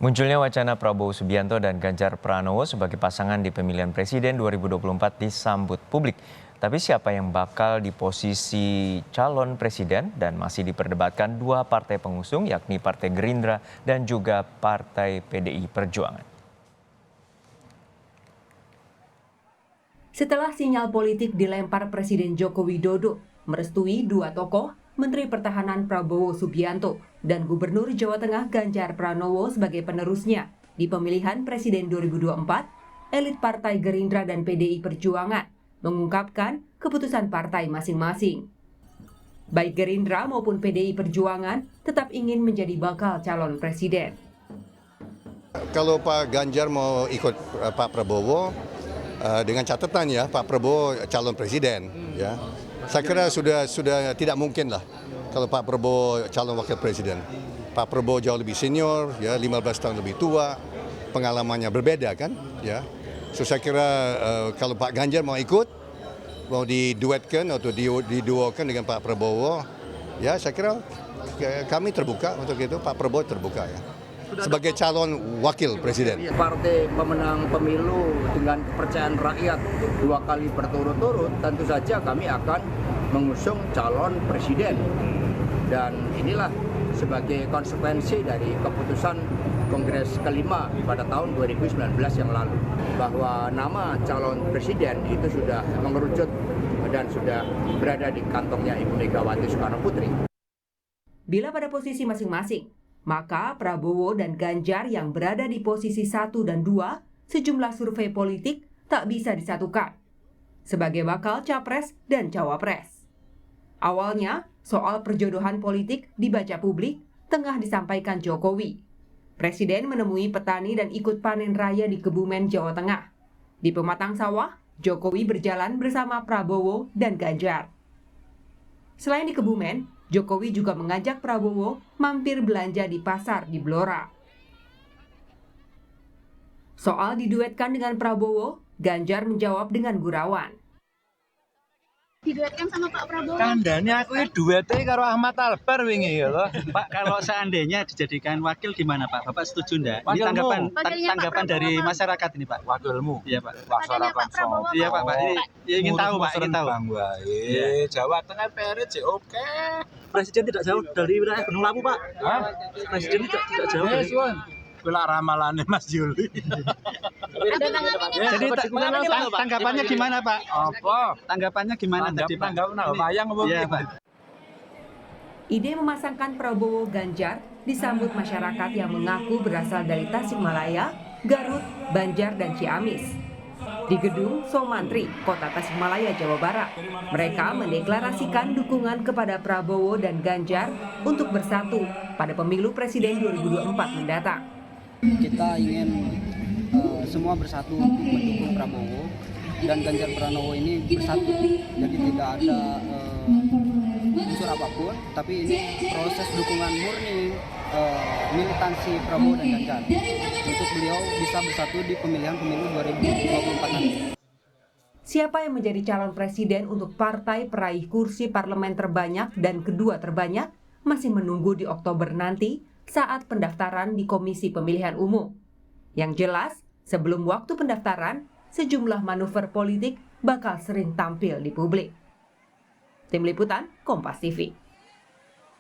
Munculnya wacana Prabowo Subianto dan Ganjar Pranowo sebagai pasangan di pemilihan presiden 2024 disambut publik. Tapi siapa yang bakal di posisi calon presiden dan masih diperdebatkan dua partai pengusung yakni Partai Gerindra dan juga Partai PDI Perjuangan. Setelah sinyal politik dilempar Presiden Joko Widodo merestui dua tokoh, Menteri Pertahanan Prabowo Subianto dan Gubernur Jawa Tengah Ganjar Pranowo sebagai penerusnya di pemilihan Presiden 2024, elit Partai Gerindra dan PDI Perjuangan mengungkapkan keputusan partai masing-masing. Baik Gerindra maupun PDI Perjuangan tetap ingin menjadi bakal calon presiden. Kalau Pak Ganjar mau ikut Pak Prabowo, dengan catatan ya Pak Prabowo calon presiden, ya. Saya kira sudah tidak mungkin lah kalau Pak Prabowo calon wakil presiden. Pak Prabowo jauh lebih senior, ya 15 tahun lebih tua, pengalamannya berbeda kan, ya. So saya kira kalau Pak Ganjar mau ikut, mau diduetkan atau diduokan dengan Pak Prabowo, ya saya kira kami terbuka untuk itu, Pak Prabowo terbuka ya. Sebagai calon wakil presiden. Partai pemenang pemilu dengan kepercayaan rakyat 2 kali berturut-turut, tentu saja kami akan mengusung calon presiden. Dan inilah sebagai konsekuensi dari keputusan Kongres kelima pada tahun 2019 yang lalu. Bahwa nama calon presiden itu sudah mengerucut dan sudah berada di kantongnya Ibu Megawati Soekarno Putri. Bila pada posisi masing-masing, maka Prabowo dan Ganjar yang berada di posisi 1 dan 2, sejumlah survei politik tak bisa disatukan sebagai bakal capres dan cawapres. Awalnya, soal perjodohan politik dibaca publik tengah disampaikan Jokowi. Presiden menemui petani dan ikut panen raya di Kebumen, Jawa Tengah. Di pematang sawah, Jokowi berjalan bersama Prabowo dan Ganjar. Selain di Kebumen, Jokowi juga mengajak Prabowo mampir belanja di pasar di Blora. Soal diduetkan dengan Prabowo, Ganjar menjawab dengan gurauan. Diduetkan sama Pak Prabowo. Kandane aku duete karo Ahmad Albar wingi ya loh. Pak, kalau seandainya dijadikan wakil gimana Pak? Bapak setuju enggak? Ini tanggapan dari masyarakat ini Pak. Wakilmu? Iya Pak. Masyarakat Prabowo. Iya Pak, ini ingin tahu Pak, ingin tahu. Jawa Tengah Perit sih oke. Presiden tidak jauh dari wilayah Gunung Lawu Pak. Hah? Presiden tidak jauh dari Bila ramalannya Mas Juli. Jadi tanggapannya gimana Pak? Apa? Tanggapannya gimana tadi Pak? Tanggapan bayang apa Iya, Pak? Ide memasangkan Prabowo Ganjar disambut masyarakat yang mengaku berasal dari Tasikmalaya, Garut, Banjar, dan Ciamis. Di gedung Somantri, Kota Tasikmalaya, Jawa Barat, mereka mendeklarasikan dukungan kepada Prabowo dan Ganjar untuk bersatu pada pemilu presiden 2024 mendatang. Kita ingin semua bersatu untuk mendukung Prabowo dan Ganjar Pranowo ini bersatu. Jadi tidak ada unsur apapun, tapi ini proses dukungan murni militansi Prabowo dan Ganjar untuk beliau bisa bersatu di pemilihan pemilu 2024 nanti. Siapa yang menjadi calon presiden untuk partai peraih kursi parlemen terbanyak dan kedua terbanyak masih menunggu di Oktober nanti saat pendaftaran di Komisi Pemilihan Umum. Yang jelas, sebelum waktu pendaftaran, sejumlah manuver politik bakal sering tampil di publik. Tim Liputan, Kompas TV.